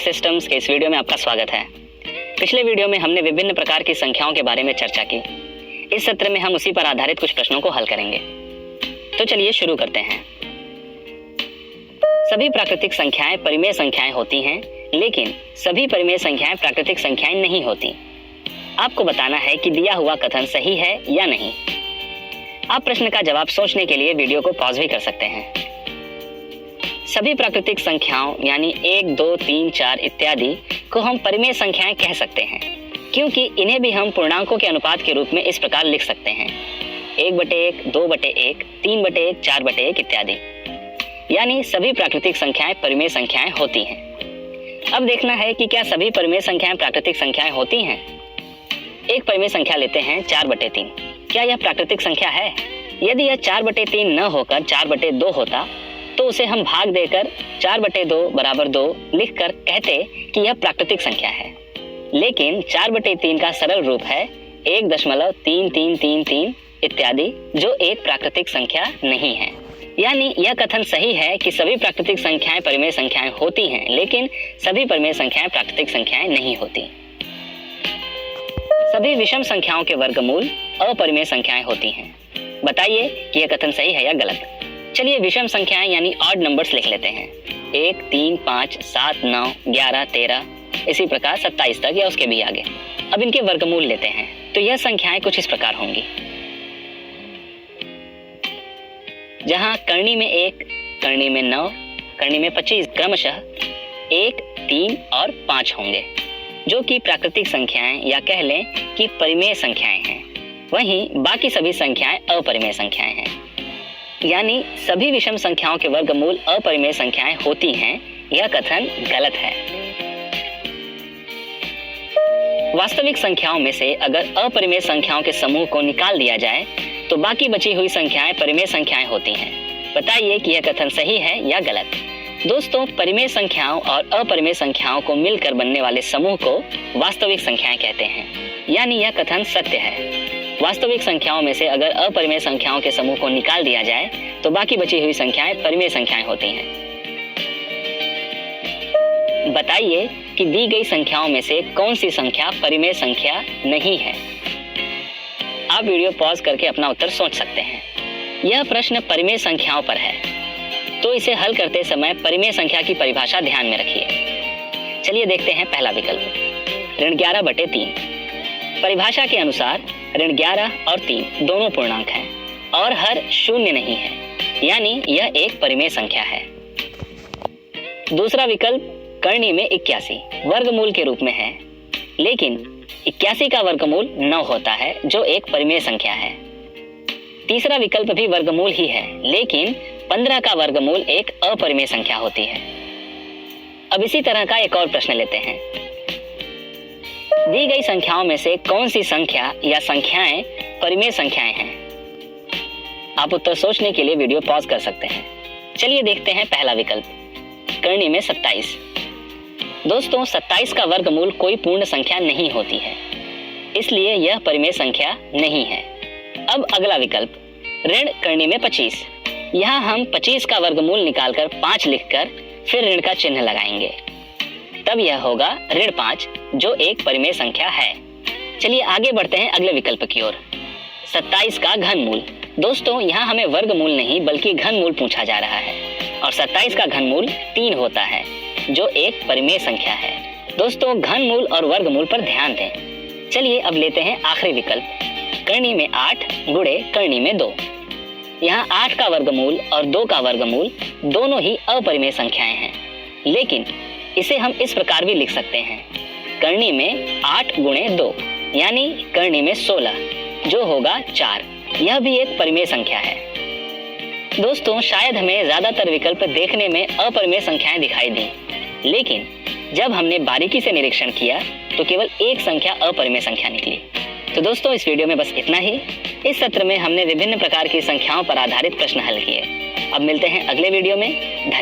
Systems के इस video में आपका स्वागत है। पिछले वीडियो में हमने विभिन्न प्रकार की संख्याओं के बारे में चर्चा की। इस सत्र में हम उसी पर आधारित कुछ प्रश्नों को हल करेंगे। तो चलिए शुरू करते हैं। सभी प्राकृतिक संख्याएं परिमेय संख्याएं होती हैं, लेकिन सभी परिमेय संख्याएं प्राकृतिक संख्याएं नहीं होती। आपको बताना है कि दिया हुआ कथन सही है या नहीं। आप प्रश्न का जवाब सोचने के लिए वीडियो को पॉज भी कर सकते हैं। सभी प्राकृतिक संख्याओं यानी 1, 2, 3, 4 इत्यादि को हम परिमेय संख्याएं कह सकते हैं, क्योंकि इन्हें भी हम पूर्णांकों के अनुपात के रूप में इस प्रकार लिख सकते हैं: 1/1, 2/1, 3/1, 4/1 इत्यादि। यानी सभी प्राकृतिक संख्याएं परिमेय संख्याएं होती हैं। अब देखना है कि क्या सभी परिमेय संख्याएं प्राकृतिक संख्याएं होती हैं। एक परिमेय संख्या लेते हैं 4/3। क्या यह प्राकृतिक संख्या है? यदि यह 4/3 न होकर 4/2 होता तो उसे हम भाग देकर 4/2 = 2 लिखकर कहते कि यह प्राकृतिक संख्या है। लेकिन 4/3 का सरल रूप है 1.3333 इत्यादि, जो एक प्राकृतिक संख्या नहीं है। यानी यह कथन सही है कि सभी प्राकृतिक संख्याएं परिमेय संख्याएं होती हैं, लेकिन सभी परिमेय संख्याएं प्राकृतिक संख्याएं नहीं होती। सभी विषम संख्याओं के वर्गमूल अपरिमेय संख्याएं होती हैं। बताइए कि यह कथन सही है या गलत। चलिए विषम संख्याएं यानी ऑड नंबर्स लिख लेते हैं: 1, 3, 5, 7, 9, 11, 13, इसी प्रकार 27 तक या उसके भी आगे। अब इनके वर्गमूल लेते हैं तो यह संख्याएं कुछ इस प्रकार होंगी, जहां करनी में 1, करनी में 9, करनी में 25 क्रमशः 1, 3 और 5 होंगे, जो कि प्राकृतिक संख्याएं या कह लें कि परिमेय संख्याएं हैं। वहीं बाकी सभी संख्याएं अपरिमेय संख्याएं हैं। यानी सभी विषम संख्याओं के वर्गमूल अपरिमेय संख्याएं होती हैं, यह कथन गलत है। वास्तविक संख्याओं में से अगर अपरिमेय संख्याओं के समूह को निकाल दिया जाए तो बाकी बची हुई संख्याएं परिमेय संख्याएं होती हैं। बताइए कि यह कथन सही है या गलत। दोस्तों, परिमेय संख्याओं और अपरिमेय संख्याओं को मिलकर बनने वाले समूह को वास्तविक संख्याएं कहते हैं। यानी यह कथन सत्य है। वास्तविक संख्याओं में से अगर अपरिमेय संख्याओं के समूह को निकाल दिया जाए तो बाकी बची हुई संख्याएं परिमेय संख्याएं होती हैं। बताइए कि दी गई संख्याओं में से कौन सी संख्या परिमेय संख्या नहीं है। आप वीडियो पॉज करके अपना उत्तर सोच सकते हैं। यह प्रश्न परिमेय संख्याओं पर है, तो इसे हल करते समय परिमेय संख्या की परिभाषा ध्यान में रखिए। चलिए देखते हैं पहला विकल्प, ऋण 11/3। परिभाषा के अनुसार ऋण 11 और 3 दोनों पूर्णांक हैं और हर शून्य नहीं है, यानी यह एक परिमेय संख्या है। दूसरा विकल्प करनी में 81 वर्गमूल के रूप में है, लेकिन 81 का वर्गमूल 9 होता है, जो एक परिमेय संख्या है। तीसरा विकल्प भी वर्गमूल ही है, लेकिन 15 का वर्गमूल एक अपरिमेय संख्या होती है। अब इसी तरह का एक और प्रश्न लेते हैं। दी गई संख्याओं में से कौन सी संख्या या संख्याएं परिमेय संख्याएं हैं। आप उत्तर सोचने के लिए वीडियो पॉज कर सकते हैं। चलिए देखते हैं पहला विकल्प, करनी में 27। दोस्तों, 27 का वर्गमूल कोई पूर्ण संख्या नहीं होती है, इसलिए यह परिमेय संख्या नहीं है। अब अगला विकल्प, ऋण करनी में 25। यहाँ हम 25 का वर्गमूल निकालकर 5 लिखकर फिर ऋण का चिन्ह लगाएंगे, तब यह होगा ऋण 5, जो एक परिमेय संख्या है। चलिए आगे बढ़ते हैं अगले विकल्प की ओर, 27 का घनमूल। दोस्तों, यहाँ हमें वर्गमूल नहीं बल्कि घनमूल पूछा जा रहा है, और 27 का घनमूल 3 होता है, जो एक परिमेय संख्या है। दोस्तों, घनमूल और वर्गमूल पर ध्यान दें। चलिए अब लेते हैं आखिरी विकल्प, करनी में 8 गुणे करनी में 2। यहाँ 8 का वर्गमूल और 2 का वर्गमूल दोनों ही अपरिमेय संख्याएं हैं, लेकिन इसे हम इस प्रकार भी लिख सकते हैं, करनी में 8 गुणे 2, यानी करनी में 16, जो होगा 4। यह भी एक परिमेय संख्या है। दोस्तों, शायद हमें ज्यादातर विकल्प देखने में अपरिमेय संख्याएं दिखाई दी, लेकिन जब हमने बारीकी से निरीक्षण किया तो केवल एक संख्या अपरिमेय संख्या निकली। तो दोस्तों, इस वीडियो में बस इतना ही। इस सत्र में हमने विभिन्न प्रकार की संख्याओं पर आधारित प्रश्न हल किए। अब मिलते हैं अगले वीडियो में।